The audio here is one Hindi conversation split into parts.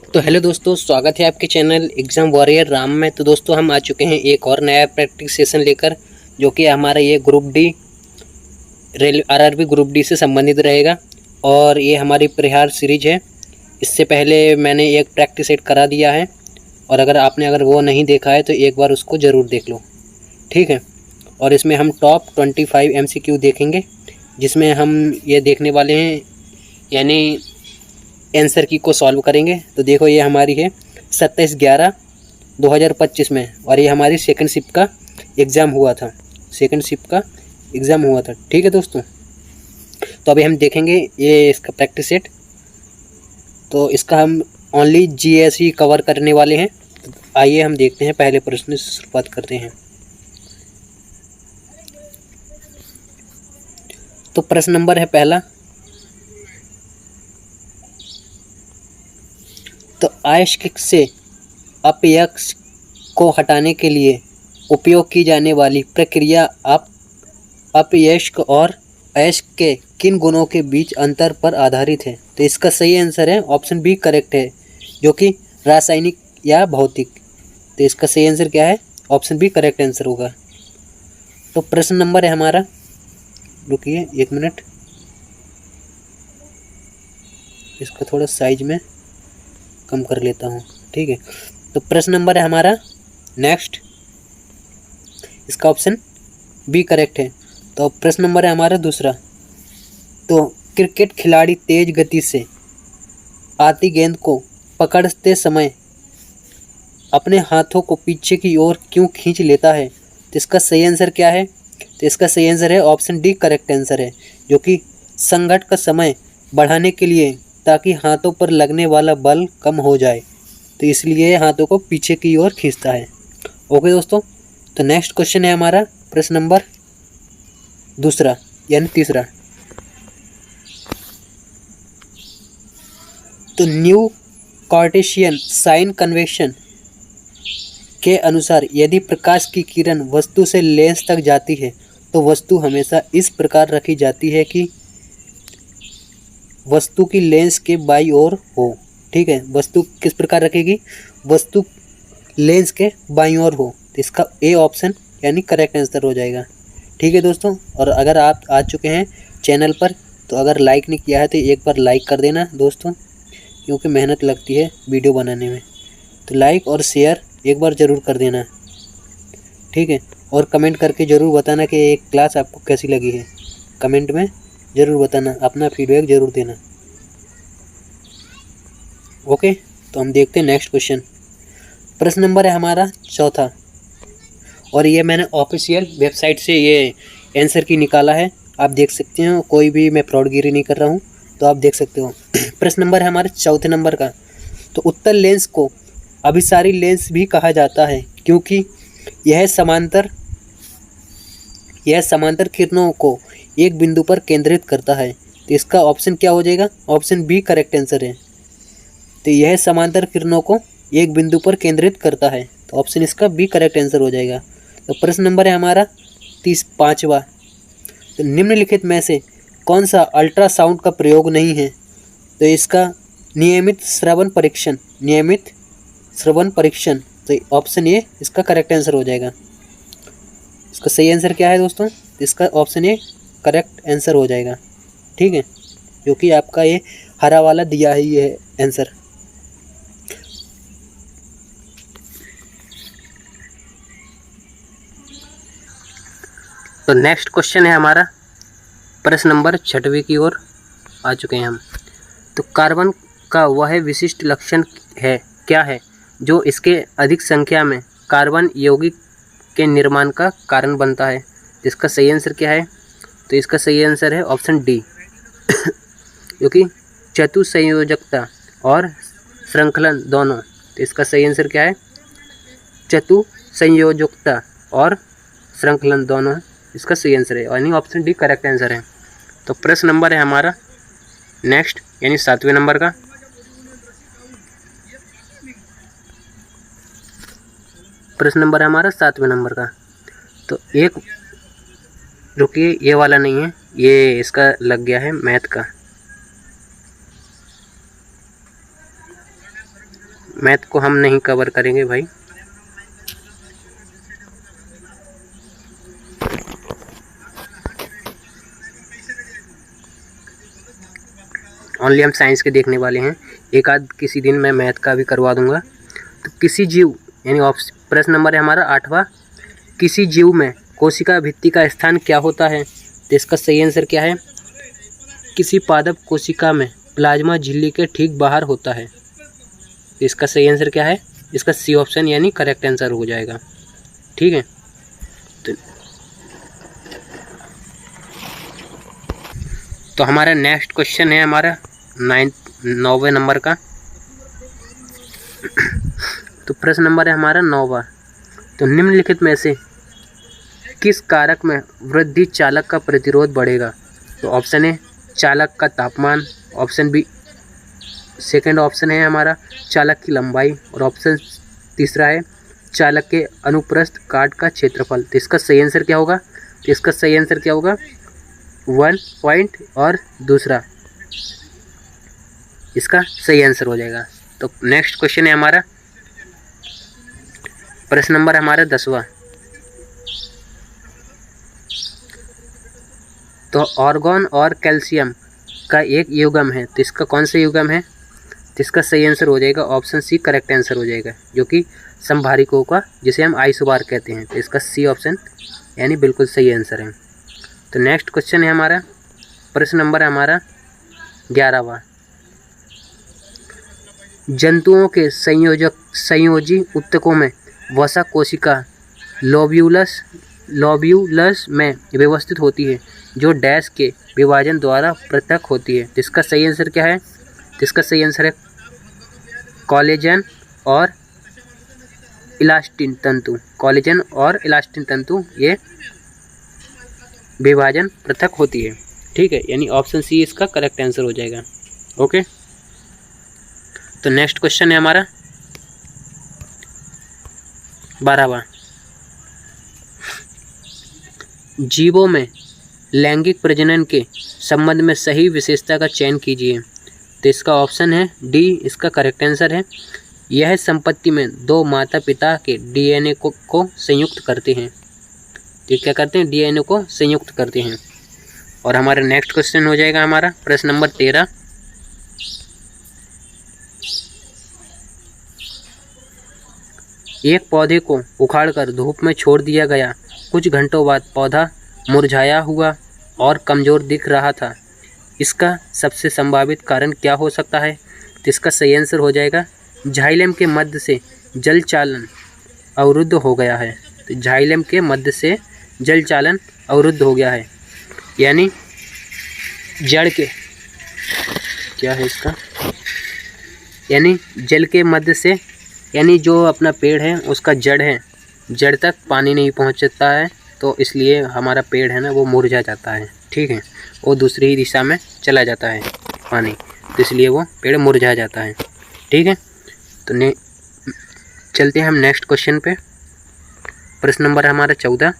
तो हेलो दोस्तों, स्वागत है आपके चैनल एग्ज़ाम वॉरियर राम में। तो दोस्तों हम आ चुके हैं एक और नया प्रैक्टिस सेशन लेकर, जो कि हमारा ये group D rail RRB group D से संबंधित रहेगा। और ये हमारी प्रहार सीरीज है। इससे पहले मैंने एक प्रैक्टिस सेट करा दिया है, और अगर वो नहीं देखा है तो एक बार उसको ज़रूर देख लो, ठीक है। और इसमें हम टॉप 25 MCQ देखेंगे, जिसमें हम ये देखने वाले हैं, यानी आंसर की को सॉल्व करेंगे। तो देखो, ये हमारी है 27/11/2025 में, और ये हमारी सेकंड शिफ्ट का एग्ज़ाम हुआ था। ठीक है दोस्तों। तो अभी हम देखेंगे ये इसका प्रैक्टिस सेट। तो इसका हम ओनली GS ही कवर करने वाले हैं। तो आइए हम देखते हैं, पहले प्रश्न से शुरुआत करते हैं। तो प्रश्न नंबर है पहला। तो अयस्क से अपयश को हटाने के लिए उपयोग की जाने वाली प्रक्रिया अपयस्क और अयस्क के किन गुणों के बीच अंतर पर आधारित है? तो इसका सही आंसर है ऑप्शन बी करेक्ट है, जो कि रासायनिक या भौतिक। तो इसका सही आंसर क्या है? ऑप्शन बी करेक्ट आंसर होगा। तो प्रश्न नंबर है हमारा, रुकिए 1 मिनट, इसका थोड़ा साइज में कम कर लेता हूँ, ठीक है। तो प्रश्न नंबर है हमारा नेक्स्ट, इसका ऑप्शन बी करेक्ट है। तो प्रश्न नंबर है हमारा दूसरा। तो क्रिकेट खिलाड़ी तेज गति से आती गेंद को पकड़ते समय अपने हाथों को पीछे की ओर क्यों खींच लेता है? तो इसका सही आंसर क्या है? तो इसका सही आंसर है ऑप्शन डी करेक्ट आंसर है, जो कि संघट का समय बढ़ाने के लिए, ताकि हाथों पर लगने वाला बल कम हो जाए। तो इसलिए हाथों को पीछे की ओर खींचता है। ओके दोस्तों। तो नेक्स्ट क्वेश्चन है हमारा प्रश्न नंबर दूसरा, यानी तीसरा। तो न्यू कार्टेशियन साइन कन्वेंशन के अनुसार यदि प्रकाश की किरण वस्तु से लेंस तक जाती है, तो वस्तु हमेशा इस प्रकार रखी जाती है कि वस्तु की लेंस के बाईं ओर हो, ठीक है। वस्तु किस प्रकार रखेगी? वस्तु लेंस के बाईं ओर हो। तो इसका ए ऑप्शन यानी करेक्ट आंसर हो जाएगा, ठीक है दोस्तों। और अगर आप आ चुके हैं चैनल पर, तो अगर लाइक नहीं किया है तो एक बार लाइक कर देना दोस्तों, क्योंकि मेहनत लगती है वीडियो बनाने में। तो लाइक और शेयर एक बार ज़रूर कर देना, ठीक है। और कमेंट करके ज़रूर बताना कि एक क्लास आपको कैसी लगी है। कमेंट में ज़रूर बताना, अपना फीडबैक ज़रूर देना। ओके। तो हम देखते हैं नेक्स्ट क्वेश्चन। प्रश्न नंबर है हमारा चौथा, और ये मैंने ऑफिशियल वेबसाइट से ये आंसर की निकाला है। आप देख सकते हो, कोई भी मैं फ्रॉडगिरी नहीं कर रहा हूँ, तो आप देख सकते हो। प्रश्न नंबर है हमारे चौथे नंबर का। तो उत्तल लेंस को अभिसारी लेंस भी कहा जाता है, क्योंकि यह समांतर किरणों को एक बिंदु पर केंद्रित करता है। तो इसका ऑप्शन क्या हो जाएगा? ऑप्शन बी करेक्ट आंसर है। तो यह समांतर किरणों को एक बिंदु पर केंद्रित करता है, तो ऑप्शन इसका बी करेक्ट आंसर हो जाएगा। तो प्रश्न नंबर है हमारा 5वां। तो निम्नलिखित में से कौन सा अल्ट्रासाउंड का प्रयोग नहीं है? तो इसका नियमित श्रवण परीक्षण, तो ऑप्शन ए इसका करेक्ट आंसर हो जाएगा। इसका सही आंसर क्या है दोस्तों? इसका ऑप्शन ए करेक्ट आंसर हो जाएगा, ठीक है, जो कि आपका ये हरा वाला दिया है ये आंसर। तो नेक्स्ट क्वेश्चन है हमारा प्रश्न नंबर 6वीं की ओर आ चुके हैं हम। तो कार्बन का वह विशिष्ट लक्षण क्या है जो इसके अधिक संख्या में कार्बन यौगिक के निर्माण का कारण बनता है? इसका सही आंसर क्या है? तो इसका सही आंसर है ऑप्शन डी, क्योंकि चतुसंयोजकता और श्रृंखलन दोनों। तो इसका सही आंसर क्या है? चतुसंयोजकता और श्रृंखलन दोनों इसका सही आंसर है, यानी ऑप्शन डी करेक्ट आंसर है। तो प्रश्न नंबर है हमारा नेक्स्ट, यानी 7वें नंबर का। प्रश्न नंबर है हमारा 7वें नंबर का। तो एक, रुकिए, ये वाला नहीं है, ये इसका लग गया है मैथ का। मैथ को हम नहीं कवर करेंगे भाई। ओनली हम साइंस के देखने वाले हैं। एक आध किसी दिन मैं मैथ का भी करवा दूंगा। तो किसी जीव यानी प्रश्न नंबर है हमारा 8वां, किसी जीव में कोशिका भित्ति का स्थान क्या होता है? तो इसका सही आंसर क्या है? किसी पादप कोशिका में प्लाज्मा झिल्ली के ठीक बाहर होता है। तो इसका सही आंसर क्या है? इसका सी ऑप्शन यानी करेक्ट आंसर हो जाएगा। ठीक है, तो हमारा नेक्स्ट क्वेश्चन है हमारा 9वें नंबर का। तो प्रश्न नंबर है हमारा 9वां, तो निम्नलिखित में से किस कारक में वृद्धि चालक का प्रतिरोध बढ़ेगा? तो ऑप्शन ए चालक का तापमान, ऑप्शन बी सेकंड ऑप्शन है हमारा चालक की लंबाई, और ऑप्शन तीसरा है चालक के अनुप्रस्थ काट का क्षेत्रफल। तो इसका सही आंसर क्या होगा? तो इसका सही आंसर क्या होगा? 1 पॉइंट और दूसरा इसका सही आंसर हो जाएगा। तो नेक्स्ट क्वेश्चन है हमारा प्रश्न नंबर हमारा 10वां, तो आर्गन और कैल्शियम का एक युग्म है, तो इसका कौन सा युग्म है? तो इसका सही आंसर हो जाएगा ऑप्शन सी करेक्ट आंसर हो जाएगा, जो कि संभारिकों का जिसे हम आइसोबार कहते हैं। तो इसका सी ऑप्शन यानी बिल्कुल सही आंसर है। तो नेक्स्ट क्वेश्चन है हमारा प्रश्न नंबर है हमारा 11वां, जंतुओं के संयोजी ऊतकों में वसा कोशिका लोब्यूलस में व्यवस्थित होती है, जो डैश के विभाजन द्वारा पृथक होती है। इसका सही आंसर क्या है? इसका सही आंसर है कोलेजन और इलास्टिन तंतु। कोलेजन और इलास्टिन तंतु ये विभाजन पृथक होती है। ठीक है, यानी ऑप्शन सी इसका करेक्ट आंसर हो जाएगा। ओके, तो नेक्स्ट क्वेश्चन है हमारा 12वां, जीवों में लैंगिक प्रजनन के संबंध में सही विशेषता का चयन कीजिए। तो इसका ऑप्शन है डी इसका करेक्ट आंसर है। यह संपत्ति में 2 माता पिता के डीएनए को संयुक्त करते हैं। तो क्या करते हैं? डीएनए को संयुक्त करते हैं। और हमारा नेक्स्ट क्वेश्चन हो जाएगा हमारा प्रश्न नंबर 13, एक पौधे को उखाड़कर धूप में छोड़ दिया गया, कुछ घंटों बाद पौधा मुरझाया हुआ और कमज़ोर दिख रहा था। इसका सबसे संभावित कारण क्या हो सकता है? तो इसका सही आंसर हो जाएगा जाइलम के मध्य से जल चालन अवरुद्ध हो गया है। तो जाइलम के मध्य से जल चालन अवरुद्ध हो गया है, यानी जड़ के क्या है इसका, यानी जल के मध्य से, यानी जो अपना पेड़ है उसका जड़ है, जड़ तक पानी नहीं पहुंचता है, तो इसलिए हमारा पेड़ है ना वो मुरझा जाता है। ठीक है, वो दूसरी ही दिशा में चला जाता है पानी, तो इसलिए वो पेड़ मुरझा जाता है। ठीक है, तो चलते हैं हम नेक्स्ट क्वेश्चन पे। प्रश्न नंबर हमारा 14,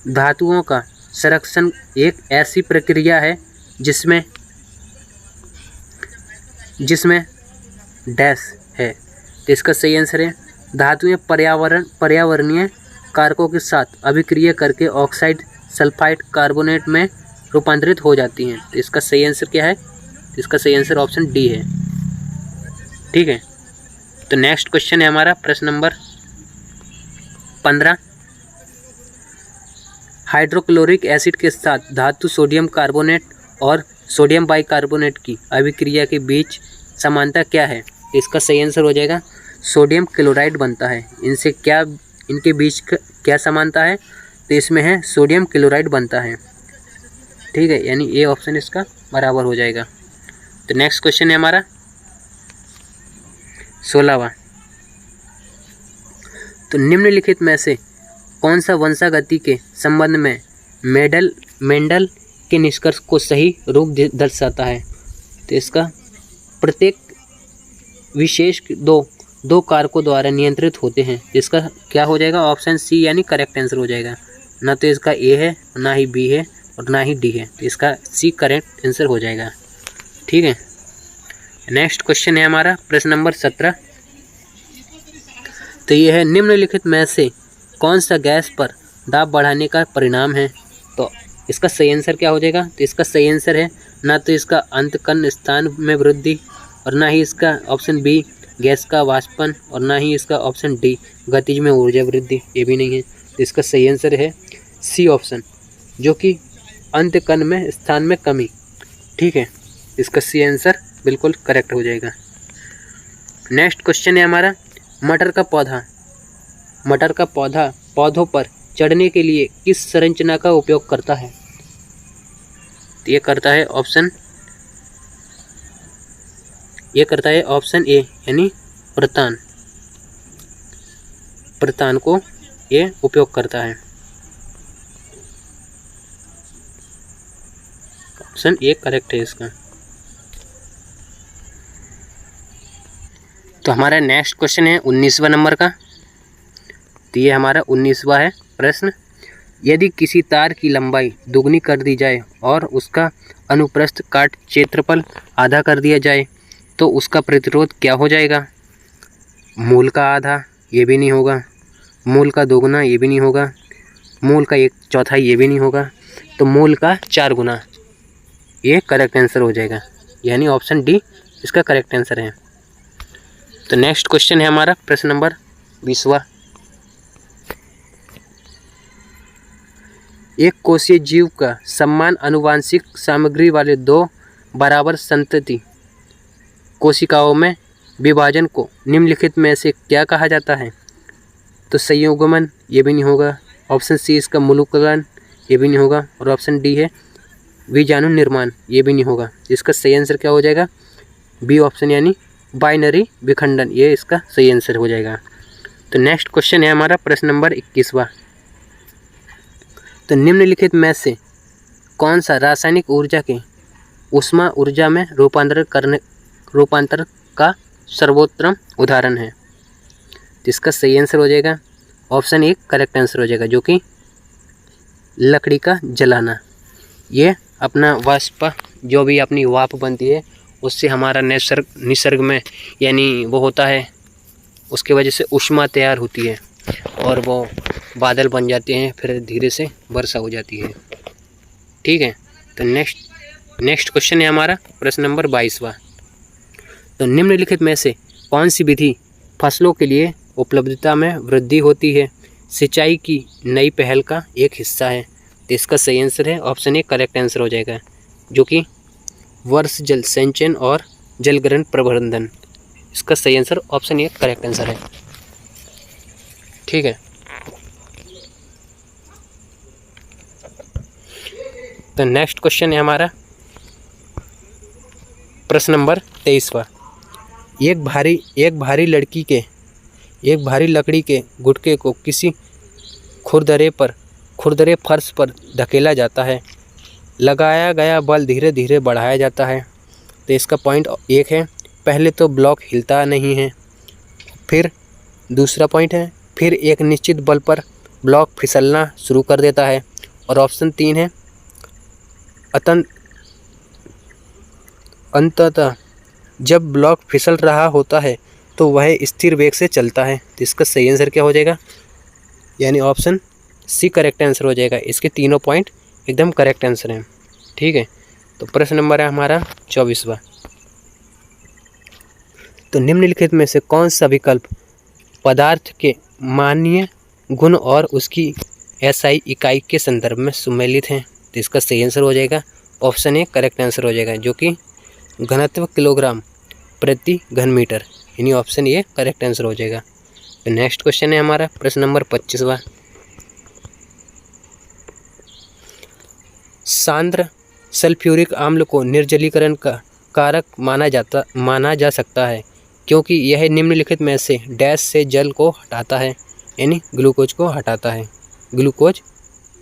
धातुओं का संरक्षण एक ऐसी प्रक्रिया है जिसमें डैश है। तो इसका सही आंसर है धातुएं पर्यावरणीय कारकों के साथ अभिक्रिया करके ऑक्साइड सल्फाइड कार्बोनेट में रूपांतरित हो जाती हैं। तो इसका सही आंसर क्या है? तो इसका सही आंसर ऑप्शन डी है। ठीक है, तो नेक्स्ट क्वेश्चन है हमारा प्रश्न नंबर 15, हाइड्रोक्लोरिक एसिड के साथ धातु सोडियम कार्बोनेट और सोडियम बाइकार्बोनेट की अभिक्रिया के बीच समानता क्या है? इसका सही आंसर हो जाएगा सोडियम क्लोराइड बनता है। इनके बीच क्या समानता है? तो इसमें है सोडियम क्लोराइड बनता है। ठीक है, यानी ए ऑप्शन इसका बराबर हो जाएगा। तो नेक्स्ट क्वेश्चन है हमारा 16वां, तो निम्नलिखित में से कौन सा वंशागति के संबंध में मेंडल के निष्कर्ष को सही रूप दर्शाता है? तो इसका प्रत्येक विशेष दो कारकों द्वारा नियंत्रित होते हैं। इसका क्या हो जाएगा? ऑप्शन सी यानी करेक्ट आंसर हो जाएगा। ना तो इसका ए है, ना ही बी है और ना ही डी है, तो इसका सी करेक्ट आंसर हो जाएगा। ठीक है, नेक्स्ट क्वेश्चन है हमारा प्रश्न नंबर 17। तो ये है, निम्नलिखित में से कौन सा गैस पर दाब बढ़ाने का परिणाम है। तो इसका सही आंसर क्या हो जाएगा। तो इसका सही आंसर है ना तो इसका अंतकण स्थान में वृद्धि, और ना ही इसका ऑप्शन बी गैस का वाष्पन, और ना ही इसका ऑप्शन डी गतिज में ऊर्जा वृद्धि, ये भी नहीं है। तो इसका सही आंसर है सी ऑप्शन, जो कि अंतकण में स्थान में कमी। ठीक है, इसका सी आंसर बिल्कुल करेक्ट हो जाएगा। नेक्स्ट क्वेश्चन है हमारा, मटर का पौधा पौधों पर चढ़ने के लिए किस संरचना का उपयोग करता है। ये करता है ऑप्शन ए यानी प्रतान को ये उपयोग करता है। ऑप्शन ए करेक्ट है इसका। तो हमारा नेक्स्ट क्वेश्चन है 19वां नंबर का। तो ये हमारा 19वां है प्रश्न। यदि किसी तार की लंबाई दुगनी कर दी जाए और उसका अनुप्रस्थ काट क्षेत्रफल आधा कर दिया जाए तो उसका प्रतिरोध क्या हो जाएगा। मूल का आधा, ये भी नहीं होगा। मूल का दोगुना, ये भी नहीं होगा। मूल का 1/4, ये भी नहीं होगा। तो मूल का 4 गुना, ये करेक्ट आंसर हो जाएगा, यानी ऑप्शन डी इसका करेक्ट आंसर है। तो नेक्स्ट क्वेश्चन है हमारा प्रश्न नंबर 20वां। एक कोशीय जीव का समान आनुवंशिक सामग्री वाले 2 बराबर संतति कोशिकाओं में विभाजन को निम्नलिखित में से क्या कहा जाता है। तो संयुग्मन, ये भी नहीं होगा। ऑप्शन सी इसका मूलकलन, ये भी नहीं होगा। और ऑप्शन डी है बीजाणु निर्माण, ये भी नहीं होगा। इसका सही आंसर क्या हो जाएगा, बी ऑप्शन यानी बाइनरी विखंडन, ये इसका सही आंसर हो जाएगा। तो नेक्स्ट क्वेश्चन है हमारा प्रश्न नंबर 21वां। तो निम्नलिखित में से कौन सा रासायनिक ऊर्जा के ऊष्मा ऊर्जा में रूपांतर का सर्वोत्तम उदाहरण है। तो इसका सही आंसर हो जाएगा ऑप्शन ए करेक्ट आंसर हो जाएगा, जो कि लकड़ी का जलाना। ये अपना वाष्प, जो भी अपनी वाप बनती है उससे हमारा निसर्ग में यानी वो होता है, उसके वजह से ऊष्मा तैयार होती है और वो बादल बन जाते हैं, फिर धीरे से वर्षा हो जाती है। ठीक है, तो नेक्स्ट क्वेश्चन है हमारा प्रश्न नंबर 22वां। तो निम्नलिखित में से कौन सी विधि फसलों के लिए उपलब्धता में वृद्धि होती है, सिंचाई की नई पहल का एक हिस्सा है। तो इसका सही आंसर है ऑप्शन ए करेक्ट आंसर हो जाएगा, जो कि वर्ष जल संचयन और जल ग्रहण प्रबंधन। इसका सही answer option A correct answer है। ठीक है, तो नेक्स्ट क्वेश्चन है हमारा प्रश्न नंबर 23वां। एक भारी लकड़ी के गुटके को किसी खुरदरे फर्श पर धकेला जाता है। लगाया गया बल धीरे धीरे बढ़ाया जाता है। तो इसका पॉइंट 1 है, पहले तो ब्लॉक हिलता नहीं है। फिर दूसरा पॉइंट है, फिर एक निश्चित बल पर ब्लॉक फिसलना शुरू कर देता है। और ऑप्शन 3 है, अंततः जब ब्लॉक फिसल रहा होता है तो वह स्थिर वेग से चलता है। तो इसका सही आंसर क्या हो जाएगा, यानी ऑप्शन सी करेक्ट आंसर हो जाएगा। इसके तीनों पॉइंट एकदम करेक्ट आंसर हैं। ठीक है, तो प्रश्न नंबर है हमारा 24वां। तो निम्नलिखित में से कौन सा विकल्प पदार्थ के माननीय गुण और उसकी एसआई इकाई के संदर्भ में सम्मिलित हैं। तो इसका सही आंसर हो जाएगा ऑप्शन ए करेक्ट आंसर हो जाएगा, जो कि घनत्व किलोग्राम प्रति घन मीटर, यानी ऑप्शन ए करेक्ट आंसर हो जाएगा। तो नेक्स्ट क्वेश्चन है हमारा प्रश्न नंबर 25वां। सांद्र सल्फ्यूरिक अम्ल को निर्जलीकरण का कारक माना जा सकता है, क्योंकि यह निम्नलिखित में से डैश से जल को हटाता है, यानी ग्लूकोज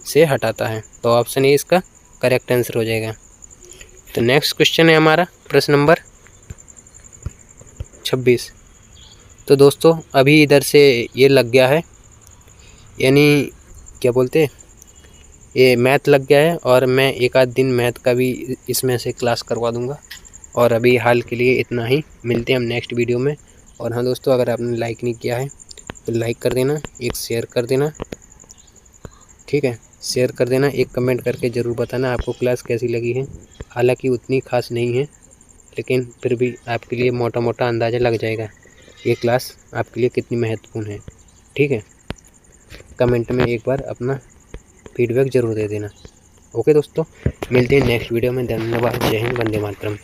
से हटाता है। तो ऑप्शन ए इसका करेक्ट आंसर हो जाएगा। तो नेक्स्ट क्वेश्चन है हमारा प्रश्न नंबर 26। तो दोस्तों अभी इधर से ये लग गया है, यानी क्या बोलते हैं, ये मैथ लग गया है, और मैं एक आध दिन मैथ का भी इसमें से क्लास करवा दूंगा। और अभी हाल के लिए इतना ही, मिलते हैं हम नेक्स्ट वीडियो में। और हाँ दोस्तों, अगर आपने लाइक नहीं किया है तो लाइक कर देना, एक शेयर कर देना, ठीक है, शेयर कर देना, एक कमेंट करके ज़रूर बताना आपको क्लास कैसी लगी है। हालांकि उतनी खास नहीं है, लेकिन फिर भी आपके लिए मोटा मोटा अंदाज़ा लग जाएगा ये क्लास आपके लिए कितनी महत्वपूर्ण है। ठीक है, कमेंट में एक बार अपना फीडबैक ज़रूर दे देना। ओके दोस्तों, मिलते हैं नेक्स्ट वीडियो में। धन्यवाद। जय हिंद, वंदे मातरम।